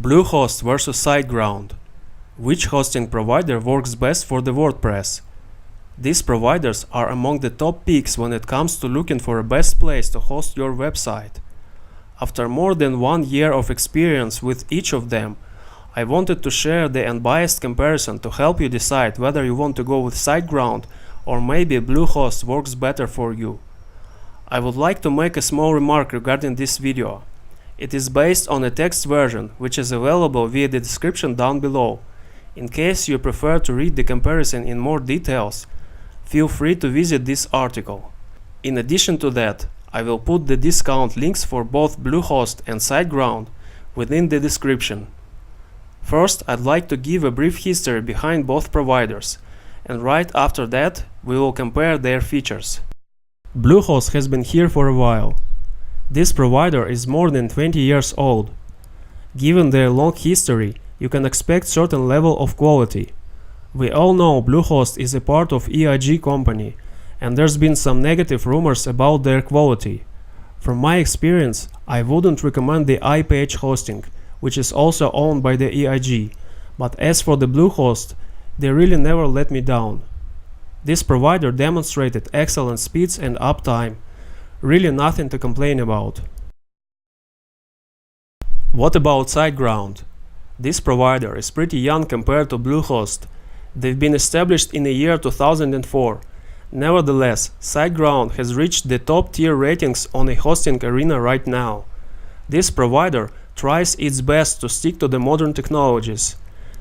Bluehost versus SiteGround. Which hosting provider works best for the WordPress? These providers are among the top picks when it comes to looking for a best place to host your website. After more than 1 year of experience with each of them, I wanted to share the unbiased comparison to help you decide whether you want to go with SiteGround or maybe Bluehost works better for you. I would like to make a small remark regarding this video. It is based on a text version, which is available via the description down below. In case you prefer to read the comparison in more details, feel free to visit this article. In addition to that, I will put the discount links for both Bluehost and SiteGround within the description. First, I'd like to give a brief history behind both providers, and right after that, we will compare their features. Bluehost has been here for a while. This provider is more than 20 years old. Given their long history, you can expect certain level of quality. We all know Bluehost is a part of EIG company, and there's been some negative rumors about their quality. From my experience, I wouldn't recommend the iPage hosting, which is also owned by the EIG, but as for the Bluehost, they really never let me down. This provider demonstrated excellent speeds and uptime. Really nothing to complain about. What about SiteGround? This provider is pretty young compared to Bluehost. They've been established in the year 2004. Nevertheless, SiteGround has reached the top tier ratings on a hosting arena right now. This provider tries its best to stick to the modern technologies.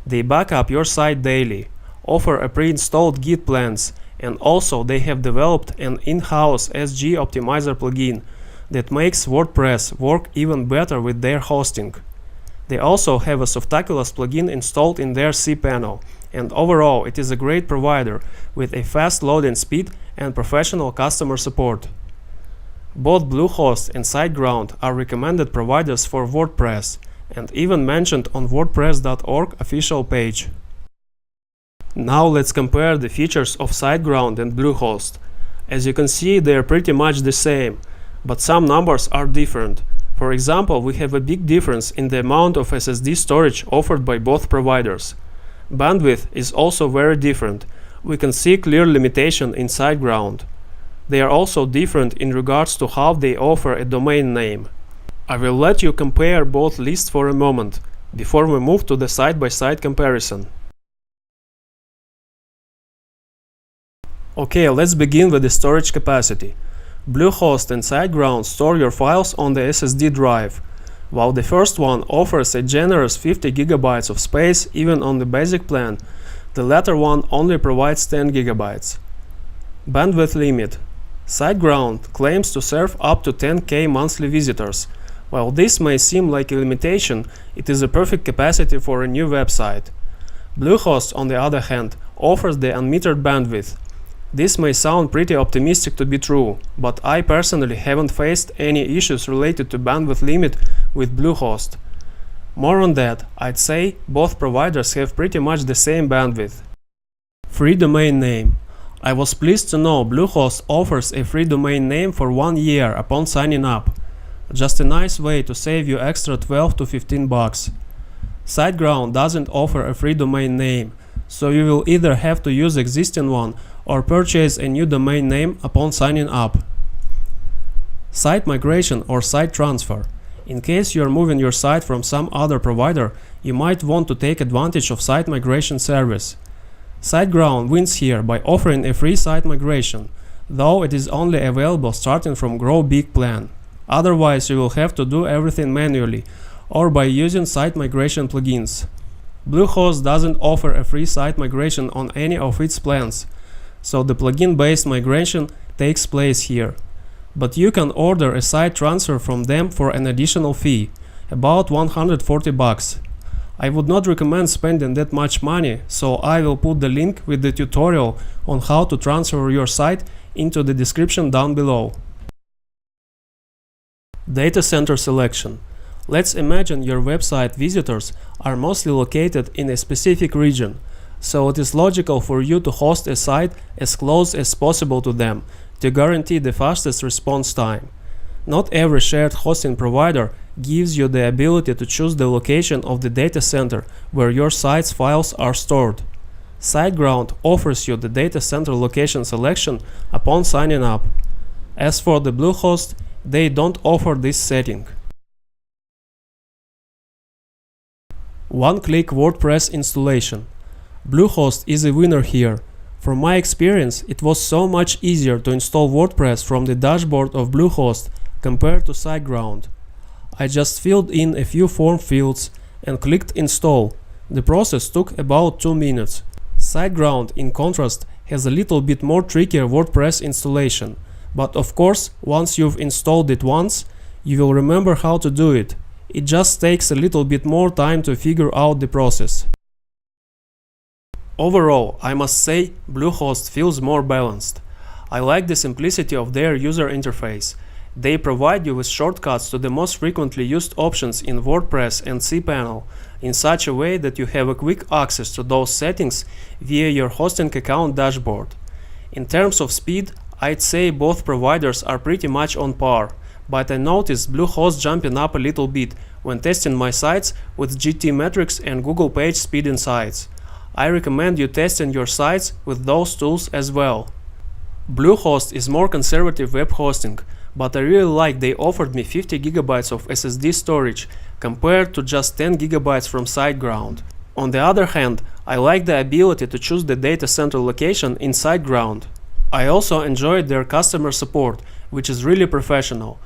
They back up your site daily, offer a pre-installed Git plans, and also they have developed an in-house SG optimizer plugin that makes WordPress work even better with their hosting. They also have a Softaculous plugin installed in their cPanel, and overall it is a great provider with a fast loading speed and professional customer support. Both Bluehost and SiteGround are recommended providers for WordPress and even mentioned on WordPress.org official page. Now let's compare the features of SiteGround and Bluehost. As you can see, they are pretty much the same, but some numbers are different. For example, we have a big difference in the amount of SSD storage offered by both providers. Bandwidth is also very different. We can see clear limitation in SiteGround. They are also different in regards to how they offer a domain name. I will let you compare both lists for a moment, before we move to the side-by-side comparison. Okay, let's begin with the storage capacity. Bluehost and SiteGround store your files on the SSD drive. While the first one offers a generous 50 GB of space even on the basic plan, the latter one only provides 10 GB. Bandwidth limit. SiteGround claims to serve up to 10K monthly visitors. While this may seem like a limitation, it is a perfect capacity for a new website. Bluehost, on the other hand, offers the unmetered bandwidth. This may sound pretty optimistic to be true, but I personally haven't faced any issues related to bandwidth limit with Bluehost. More on that, I'd say both providers have pretty much the same bandwidth. Free domain name. I was pleased to know Bluehost offers a free domain name for 1 year upon signing up. Just a nice way to save you extra 12 to 15 bucks. SiteGround doesn't offer a free domain name, so you will either have to use existing one or purchase a new domain name upon signing up. Site migration or site transfer. In case you are moving your site from some other provider, you might want to take advantage of site migration service. SiteGround wins here by offering a free site migration, though it is only available starting from Grow Big plan. Otherwise, you will have to do everything manually or by using site migration plugins. Bluehost doesn't offer a free site migration on any of its plans, so the plugin-based migration takes place here. But you can order a site transfer from them for an additional fee, about 140 bucks. I would not recommend spending that much money, so I will put the link with the tutorial on how to transfer your site into the description down below. Data center selection. Let's imagine your website visitors are mostly located in a specific region, so it is logical for you to host a site as close as possible to them to guarantee the fastest response time. Not every shared hosting provider gives you the ability to choose the location of the data center where your site's files are stored. SiteGround offers you the data center location selection upon signing up. As for the Bluehost, they don't offer this setting. One-click WordPress installation. Bluehost is a winner here. From my experience, it was so much easier to install WordPress from the dashboard of Bluehost compared to SiteGround. I just filled in a few form fields and clicked install. The process took about 2 minutes. SiteGround, in contrast, has a little bit more trickier WordPress installation, but of course, once you've installed it once, you will remember how to do it. It just takes a little bit more time to figure out the process. Overall, I must say, Bluehost feels more balanced. I like the simplicity of their user interface. They provide you with shortcuts to the most frequently used options in WordPress and cPanel in such a way that you have a quick access to those settings via your hosting account dashboard. In terms of speed, I'd say both providers are pretty much on par, but I noticed Bluehost jumping up a little bit when testing my sites with GTmetrix and Google Page Speed Insights. I recommend you testing your sites with those tools as well. Bluehost is more conservative web hosting, but I really like they offered me 50 GB of SSD storage compared to just 10 GB from SiteGround. On the other hand, I like the ability to choose the data center location in SiteGround. I also enjoyed their customer support, which is really professional.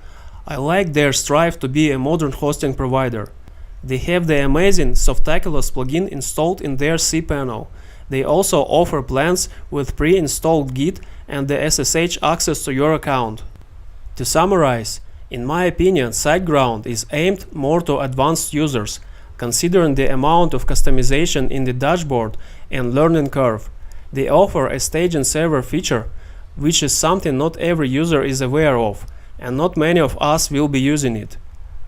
I like their strive to be a modern hosting provider. They have the amazing Softaculous plugin installed in their cPanel. They also offer plans with pre-installed Git and the SSH access to your account. To summarize, in my opinion, SiteGround is aimed more to advanced users, considering the amount of customization in the dashboard and learning curve. They offer a staging server feature, which is something not every user is aware of, and not many of us will be using it.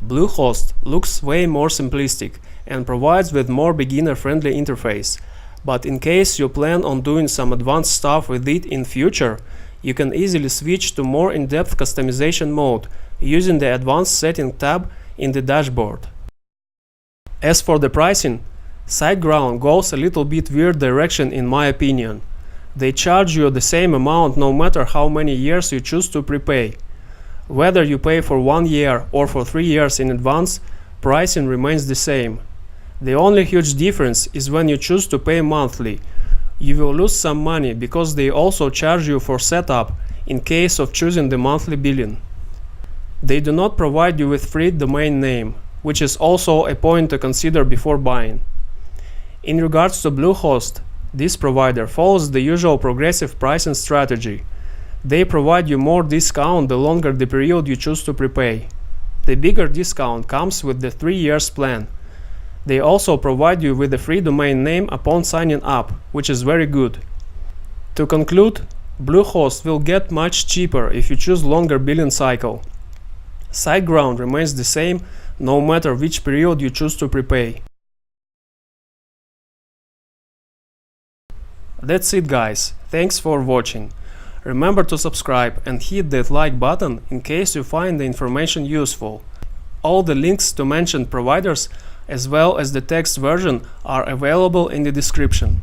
Bluehost looks way more simplistic and provides with more beginner-friendly interface, but in case you plan on doing some advanced stuff with it in future, you can easily switch to more in-depth customization mode using the Advanced Setting tab in the dashboard. As for the pricing, SiteGround goes a little bit weird direction in my opinion. They charge you the same amount no matter how many years you choose to prepay. Whether you pay for 1 year or for 3 years in advance, pricing remains the same. The only huge difference is when you choose to pay monthly. You will lose some money because they also charge you for setup in case of choosing the monthly billing. They do not provide you with free domain name, which is also a point to consider before buying. In regards to Bluehost, this provider follows the usual progressive pricing strategy. They provide you more discount the longer the period you choose to prepay. The bigger discount comes with the 3 years plan. They also provide you with a free domain name upon signing up, which is very good. To conclude, Bluehost will get much cheaper if you choose longer billing cycle. SiteGround remains the same no matter which period you choose to prepay. That's it guys, thanks for watching. Remember to subscribe and hit that like button in case you find the information useful. All the links to mentioned providers as well as the text version are available in the description.